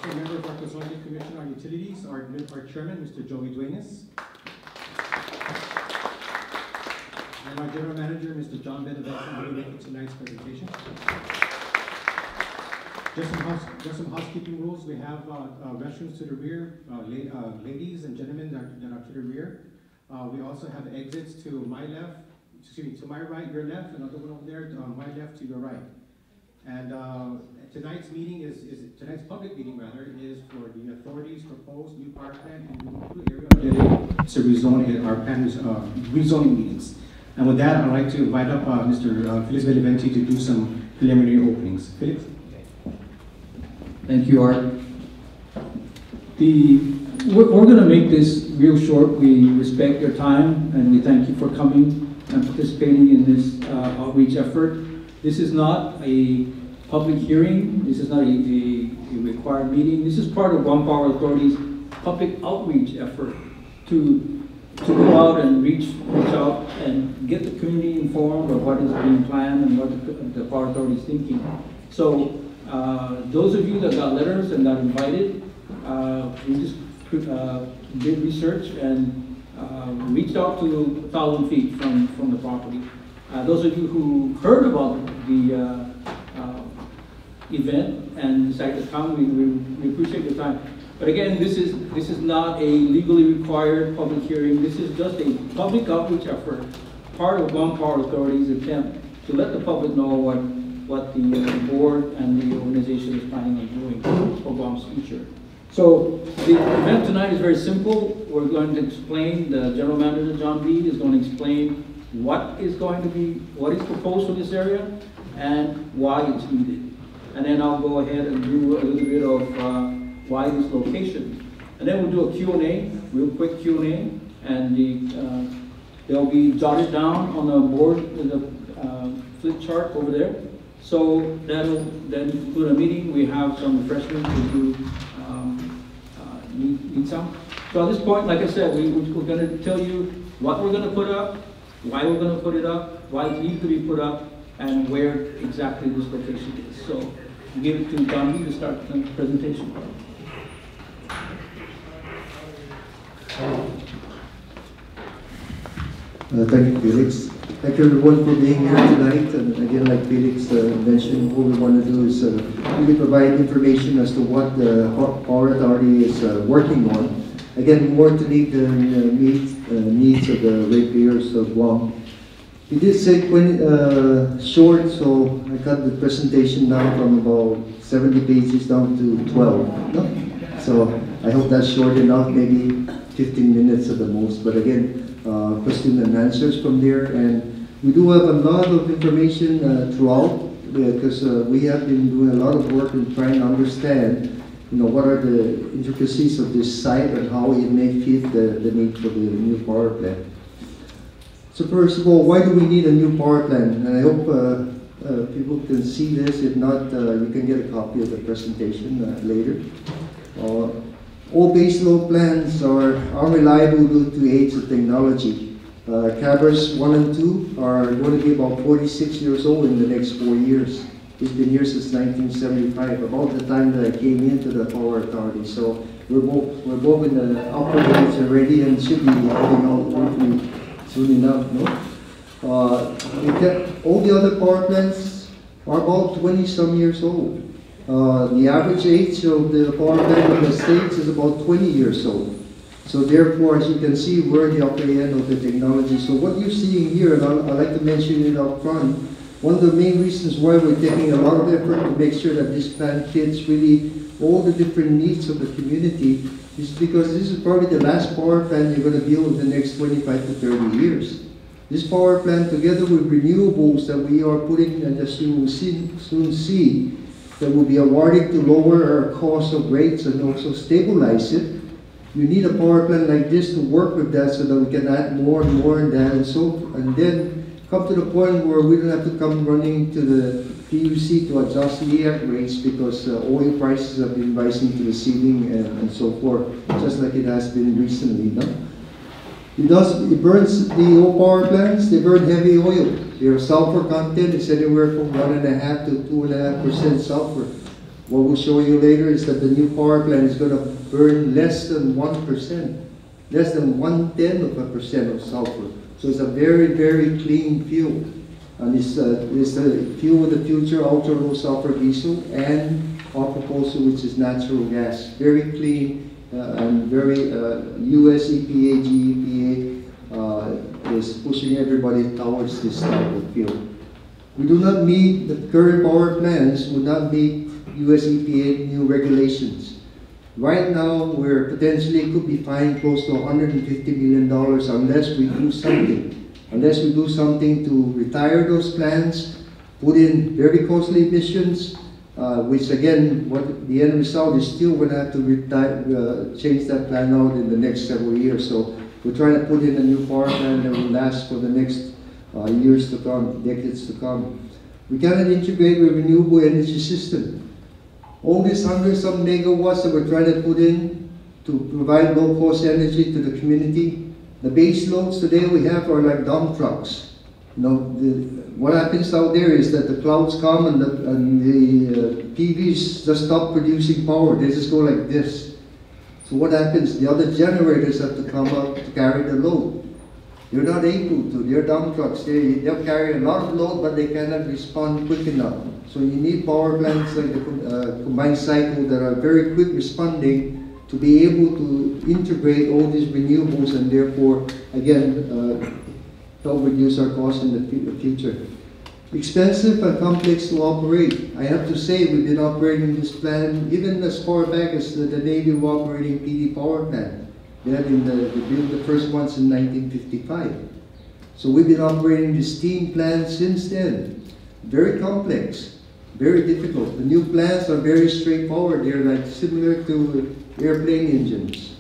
also a member of our Consolidated Commission on Utilities, our chairman, Mr. Joey Duenas. And our general manager, Mr. John Benavente, will be making tonight's presentation. Just some housekeeping rules. We have restrooms to the rear, ladies and gentlemen that are to the rear. We also have exits to my left, to my right, your left, another one over there, my left to your right. And tonight's meeting tonight's public meeting rather, is for the authorities proposed new power plant and new area to rezone our planned rezoning meetings. And with that, I'd like to invite up Mr. Felix Benavente to do some preliminary openings. Felix? Thank you, Art. We're going to make this real short. We respect your time and we thank you for coming and participating in this outreach effort. This is not a public hearing. This is not a required meeting. This is part of Guam Power Authority's public outreach effort to go out and reach out and get the community informed of what is being planned and what the Power Authority is thinking. So those of you that got letters and got invited, we just did research and reached out to 1,000 feet from the property. Those of you who heard about the event and decided to come, we appreciate your time. But again, this is not a legally required public hearing. This is just a public outreach effort, part of Guam Power Authority's attempt to let the public know what the board and the organization is planning on doing for Guam's future. So the event tonight is very simple. We're going to explain, the general manager, John B., is going to explain what is proposed for this area and why it's needed. And then I'll go ahead and do a little bit of why this location. And then we'll do a Q&A, real quick Q&A, and they'll be jotted down on the board with a flip chart over there. So that'll then conclude a meeting. We have some refreshments if you need some. So at this point, like I said, we're going to tell you what we're going to put up, why we're going to put it up, why it needs to be put up, and where exactly this location is. So I'll give it to John B. to start the presentation. Thank you, Felix. Thank you everyone for being here tonight. And again, like Felix mentioned, what we want to do is really provide information as to what the Power Authority is working on. Again, more to meet the needs of the ratepayers of Guam. We did say short, so I cut the presentation down from about 70 pages down to 12. No? So I hope that's short enough, maybe 15 minutes at the most. But again, question and answers from there. And we do have a lot of information throughout, because we have been doing a lot of work in trying to understand, what are the intricacies of this site and how it may fit the need for the new power plant. So first of all, why do we need a new power plant? And I hope people can see this. If not, you can get a copy of the presentation later. All baseload plants are unreliable due to age of technology. Cabers 1 and 2 are going to be about 46 years old in the next 4 years. It's been here since 1975, about the time that I came into the Power Authority. So we're both in the upper age already and should be heading out hopefully soon enough. No? All the other power plants are about 20-some years old. The average age of the power plant in the States is about 20 years old. So therefore, as you can see, we're the upper end of the technology. So what you're seeing here, and I'd like to mention it up front, one of the main reasons why we're taking a lot of effort to make sure that this plant fits really all the different needs of the community is because this is probably the last power plant you're going to build in the next 25 to 30 years. This power plant, together with renewables that we are putting, and as you will soon see, that will be awarded to lower our cost of rates and also stabilize it. You need a power plant like this to work with that so that we can add more and more in that, and then come to the point where we don't have to come running to the PUC to adjust the rates because oil prices have been rising to the ceiling and so forth, just like it has been recently. No? It burns the old power plants, they burn heavy oil. Their sulfur content is anywhere from 1.5 to 2.5% sulfur. What we'll show you later is that the new power plant is going to burn less than 1%, less than 1/10% of sulfur. So it's a very, very clean fuel. And it's the fuel of the future, ultra-low sulfur diesel, and our proposal, which is natural gas. Very clean and very US EPA, GEPA is pushing everybody towards this type of fuel. We do not meet, the current power plants would not meet US EPA new regulations. Right now, we're potentially could be fined close to $150 million unless we do something. Unless we do something to retire those plants, put in very costly emissions, which again, what the end result is still going to have to change that plan out in the next several years. So we're trying to put in a new power plant that will last for the next years to come, decades to come. We cannot integrate with renewable energy system. All these hundreds of megawatts that we're trying to put in to provide low-cost energy to the community, the base loads today we have are like dump trucks. You know, what happens out there is that the clouds come and the PVs just stop producing power. They just go like this. So what happens? The other generators have to come up to carry the load. They're not able to. They're dump trucks. They'll carry a lot of load, but they cannot respond quick enough. So you need power plants like the combined cycle that are very quick responding to be able to integrate all these renewables and therefore, again, help reduce our costs in the future. Expensive and complex to operate. I have to say, we've been operating this plant even as far back as the Navy was operating PD power plant. They built the first ones in 1955. So we've been operating the steam plant since then. Very complex, very difficult. The new plants are very straightforward. They're like similar to airplane engines.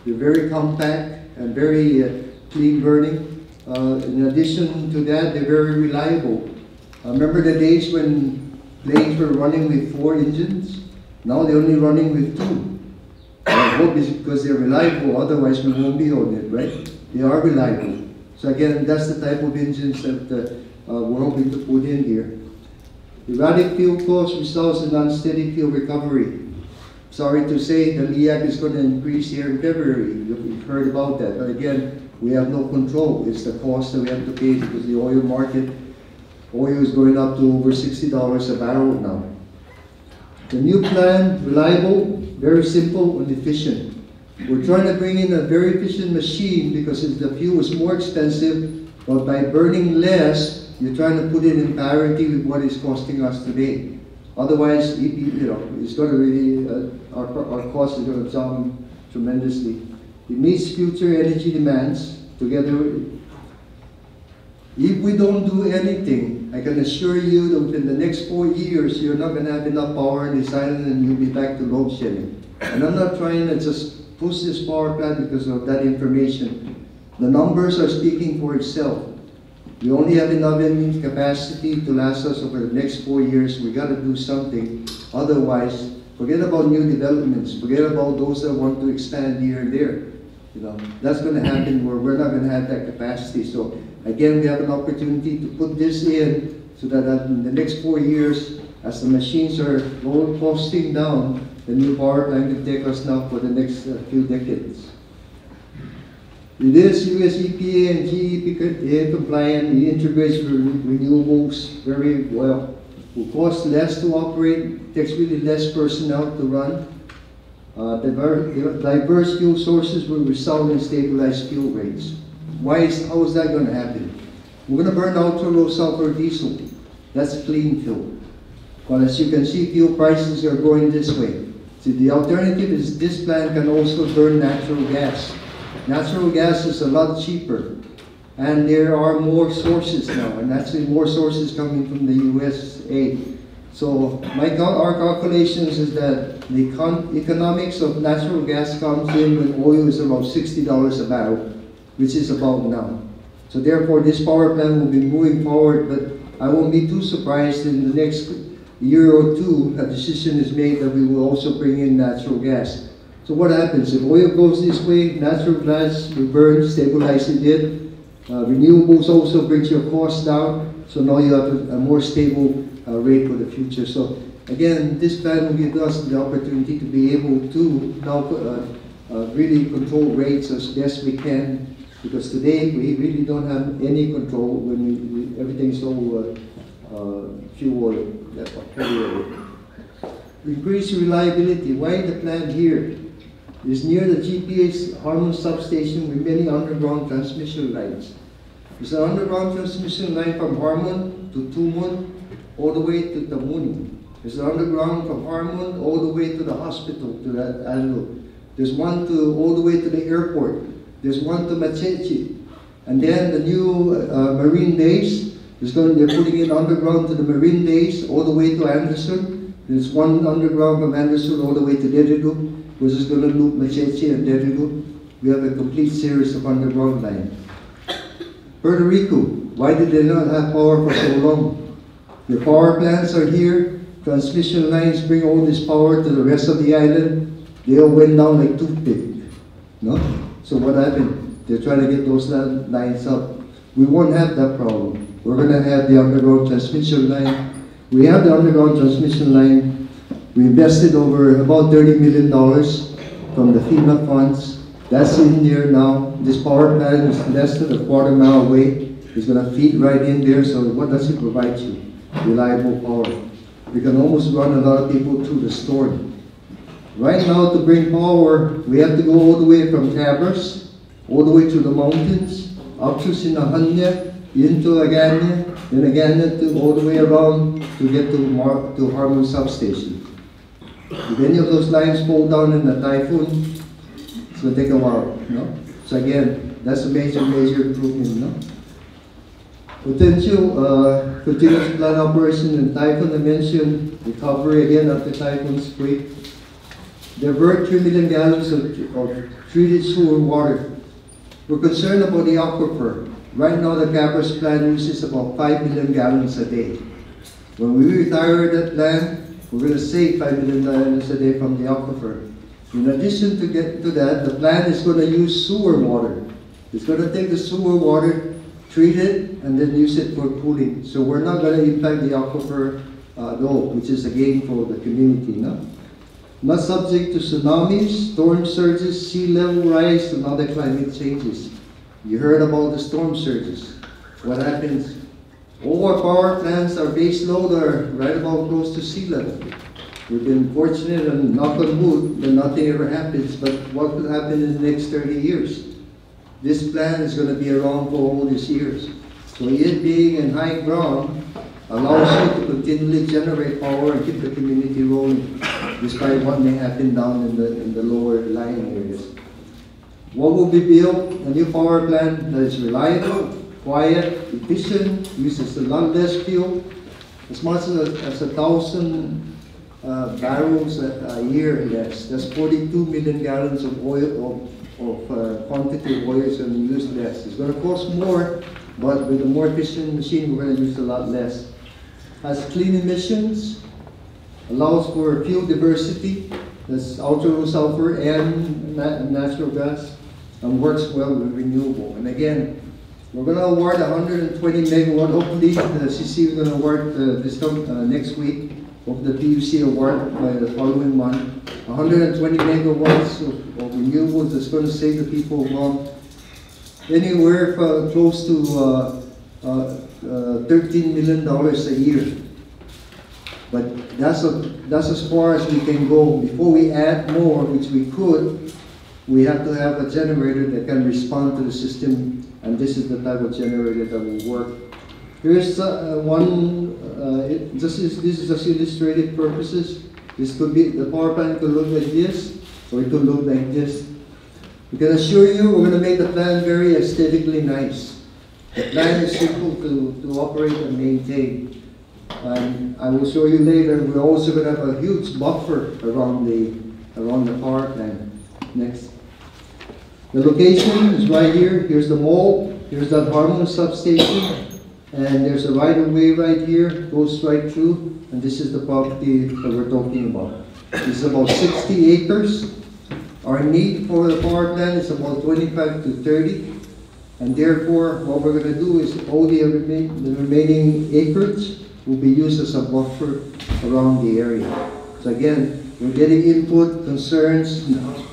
They're very compact and very clean burning. In addition to that, they're very reliable. Remember the days when planes were running with 4 engines? Now they're only running with 2. I hope it's because they're reliable, otherwise we won't be on it, right? They are reliable. So again, that's the type of engines that we're hoping to put in here. Erratic fuel cost results in unsteady fuel recovery. Sorry to say, the LEAC is going to increase here in February. You've heard about that. But again, we have no control. It's the cost that we have to pay because the oil market, oil is going up to over $60 a barrel now. The new plan, reliable, very simple and efficient. We're trying to bring in a very efficient machine because the fuel is more expensive, but by burning less, you're trying to put it in parity with what it's costing us today. Otherwise, it's going to really, our cost is going to jump tremendously. It meets future energy demands together. If we don't do anything, I can assure you that within the next 4 years, you're not going to have enough power in this island and you'll be back to load shedding. And I'm not trying to just push this power plant because of that information. The numbers are speaking for itself. We only have enough engine capacity to last us over the next 4 years. We got to do something. Otherwise, forget about new developments. Forget about those that want to expand here and there. That's going to happen where we're not going to have that capacity. So again, we have an opportunity to put this in so that in the next 4 years, as the machines are costing down, the new power plant can take us now for the next few decades. It is US EPA and GEPA compliant. It integrates renewables very well. It will cost less to operate, takes really less personnel to run. Diverse fuel sources will result in stabilized fuel rates. How is that going to happen? We're going to burn ultra-low sulfur diesel. That's clean fuel. But as you can see, fuel prices are going this way. So the alternative is this plant can also burn natural gas. Natural gas is a lot cheaper, and there are more sources now, and actually more sources coming from the USA. So our calculations is that the economics of natural gas comes in when oil is about $60 a barrel, which is about now. So therefore, this power plant will be moving forward, but I won't be too surprised in the next year or two, a decision is made that we will also bring in natural gas. So what happens? If oil goes this way, natural gas will burn, stabilize it. Renewables also brings your costs down, so now you have a more stable rate for the future. So again, this plan will give us the opportunity to be able to now really control rates as best we can, because today we really don't have any control when everything's so fuel oil, heavy oil. Increase reliability. Why the plan here? It's near the GPA's Harmon substation with many underground transmission lines. There's an underground transmission line from Harmon to Tumon, all the way to Tamuning. There's an underground from Harmon all the way to the hospital, to that Allo. There's one all the way to the airport. There's one to Machechi. And then the new marine base, they're putting it underground to the marine base all the way to Anderson. There's one underground from Anderson all the way to Dedido, which is going to loop Machechi and Dedido. We have a complete series of underground lines. Puerto Rico, why did they not have power for so long? The power plants are here. Transmission lines bring all this power to the rest of the island. They all went down like toothpick. No? So what happened? They're trying to get those lines up. We won't have that problem. We're going to have the underground transmission line. We have the underground transmission line. We invested over about $30 million from the FEMA funds. That's in there now. This power plant is less than a quarter mile away. It's going to feed right in there. So what does it provide you? Reliable power. We can almost run a lot of people through the storm. Right now, to bring power, we have to go all the way from Cabras, all the way to the mountains, up to Sinahanya, into Agana, then Agana to all the way around to get to Harmon substation. If any of those lines fall down in a typhoon, it's going to take a while. No? So again, that's a major improvement. No? Potential continuous plant operation in typhoon. I mentioned recovery again after typhoon squeak. Divert 3 million gallons of treated sewer water. We're concerned about the aquifer. Right now, the Cabras plant uses about 5 million gallons a day. When we retire that plant, we're going to save 5 million gallons a day from the aquifer. In addition to that, the plant is going to use sewer water. It's going to take the sewer water, treat it, and then use it for cooling. So we're not going to impact the aquifer at all, which is a gain for the community. No? Not subject to tsunamis, storm surges, sea level rise, and other climate changes. You heard about the storm surges. What happens? All our power plants, our base load are right about close to sea level. We've been fortunate and knock on wood that nothing ever happens, but what will happen in the next 30 years? This plant is going to be around for all these years. So it being in high ground allows you to continually generate power and keep the community rolling, despite what may happen down in the lower lying areas. What will be built? A new power plant that is reliable, quiet, efficient, uses a lot less fuel, as much as 1,000 barrels a year less. That's 42 million gallons of oil, of quantity of oil is going to use less. It's going to cost more, but with a more efficient machine, we're going to use a lot less. Has clean emissions, allows for fuel diversity, that's ultra low sulfur and natural gas, and works well with renewable. And again, we're going to award 120 megawatt. Hopefully, the CC is going to award next week of the PUC award by the following month. 120 megawatts of renewables that's going to save the people of Guam anywhere close to $13 million a year. But that's as far as we can go. Before we add more, which we could, we have to have a generator that can respond to the system, and this is the type of generator that will work. Here's one, this is just illustrative purposes. This could be, the power plant could look like this, or it could look like this. We can assure you we're going to make the plant very aesthetically nice. The plant is simple to operate and maintain. And I will show you later, we're also going to have a huge buffer around the power plant. Next. The location is right here. Here's the mall. Here's that Harmon substation. And there's a right-of-way right here, goes right through. And this is the property that we're talking about. It's about 60 acres. Our need for the power plant is about 25 to 30. And therefore, what we're going to do is all the remaining acreage, will be used as a buffer around the area. So again, we're getting input, concerns,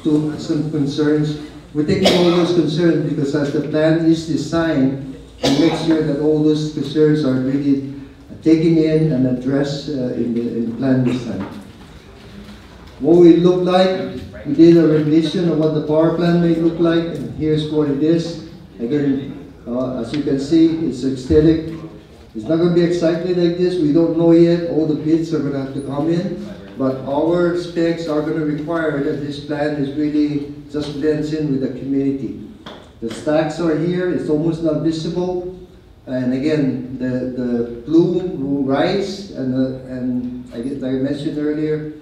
to some concerns. We're taking all those concerns because as the plan is designed, we make sure that all those concerns are really taken in and addressed in the plan design. What will it look like? We did a rendition of what the power plant may look like, and here's what it is. Again, as you can see, it's aesthetic. It's not going to be exactly like this. We don't know yet. All the bits are going to have to come in. But our specs are going to require that this plan is really just blends in with the community. The stacks are here. It's almost not visible. And again, the plume will rise. And like I mentioned earlier,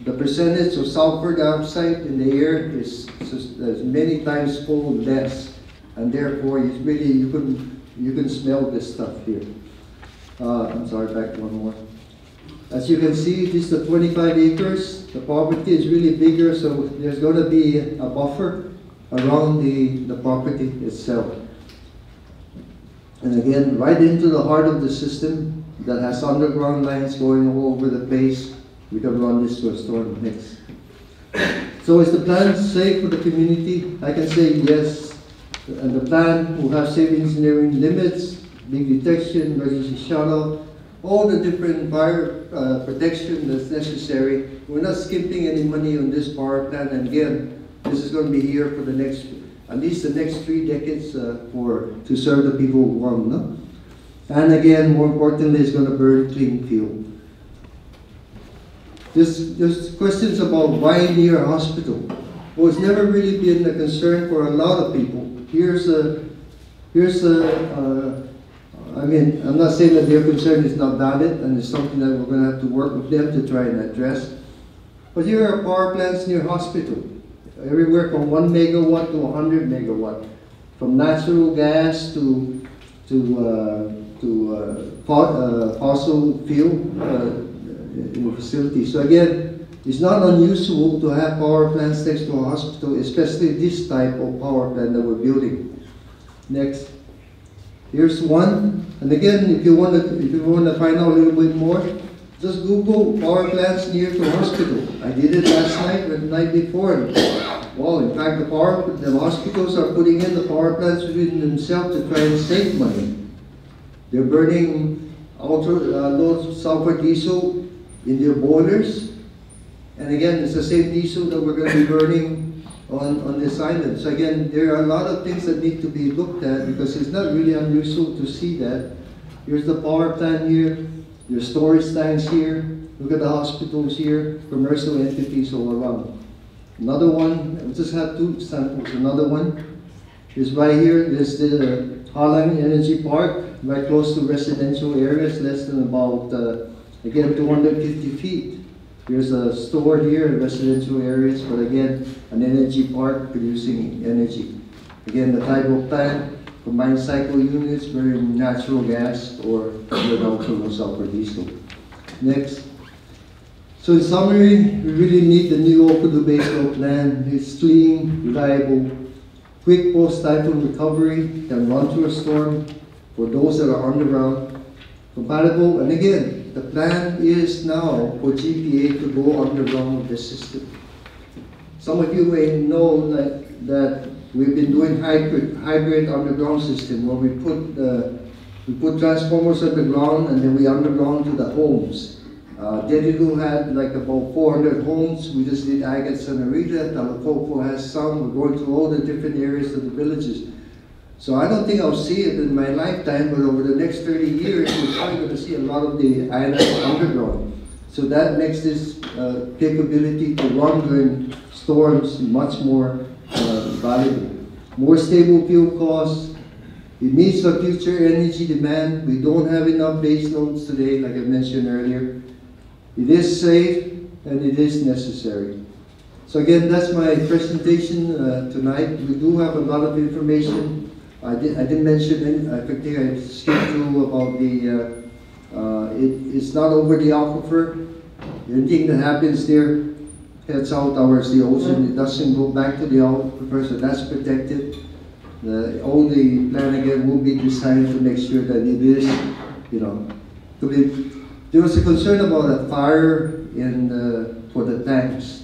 the percentage of sulfur dioxide in the air is many times fold less. And therefore, it's really, you can smell this stuff here. I'm sorry, back one more. As you can see, this is the 25 acres. The property is really bigger, so there's going to be a buffer around the property itself. And again, right into the heart of the system that has underground lines going all over the place. We can run this to a storm next. So is the plan safe for the community? I can say yes. And the plan will have safe engineering limits, leak detection, emergency shuttle, all the different fire protection that's necessary. We're not skimping any money on this power plant, and again, this is going to be here for the next, at least the next 3 decades to serve the people of Guam. No? And again, more importantly, it's going to burn clean fuel. There's questions about why near a hospital. Well, it's never really been a concern for a lot of people. I mean, I'm not saying that their concern is not valid, and it's something that we're going to have to work with them to try and address. But here are power plants near hospital, everywhere from 1 megawatt to 100 megawatt, from natural gas to fossil fuel in the facility. So again, it's not unusual to have power plants next to a hospital, especially this type of power plant that we're building. Next. Here's one. And again, if you want to find out a little bit more, just Google power plants near to hospital. I did it last night or the night before. Well, in fact, the hospitals are putting in the power plants within themselves to try and save money. They're burning ultra low sulfur diesel in their boilers. And again, it's the same diesel that we're going to be burning on this island. So again, there are a lot of things that need to be looked at because it's not really unusual to see that. Here's the power plant here, your storage tanks here, look at the hospitals here, commercial entities all around. Another one, we just have 2 samples. Another one is right here. There's the Halang Energy Park, right close to residential areas, less than about, again, 250 feet. There's a store here in residential areas, but again, an energy park producing energy. Again, the type of plant, combined cycle units burning natural gas or ultra-low sulfur diesel. Next. So in summary, we really need the new Okudu baseload plan. It's clean, reliable, quick post-typhoon recovery, can run through a storm for those that are underground, compatible, and again, the plan is now for GPA to go underground with the system. Some of you may know that we've been doing hybrid underground system where we put transformers underground and then we underground to the homes. Dedigo had like about 400 homes. We just did Agate Sanarita. Talapopo has some. We're going through all the different areas of the villages. So I don't think I'll see it in my lifetime, but over the next 30 years, we're probably going to see a lot of the island underground. So that makes this capability to run during storms much more valuable. More stable fuel costs. It meets our future energy demand. We don't have enough base loads today, like I mentioned earlier. It is safe and it is necessary. So again, that's my presentation tonight. We do have a lot of information. I didn't mention it. I think I skipped through about it's not over the aquifer. Anything that happens there heads out towards the ocean. It doesn't go back to the aquifer, so that's protected. All the plan again will be designed to make sure that it is, there was a concern about a fire in for the tanks.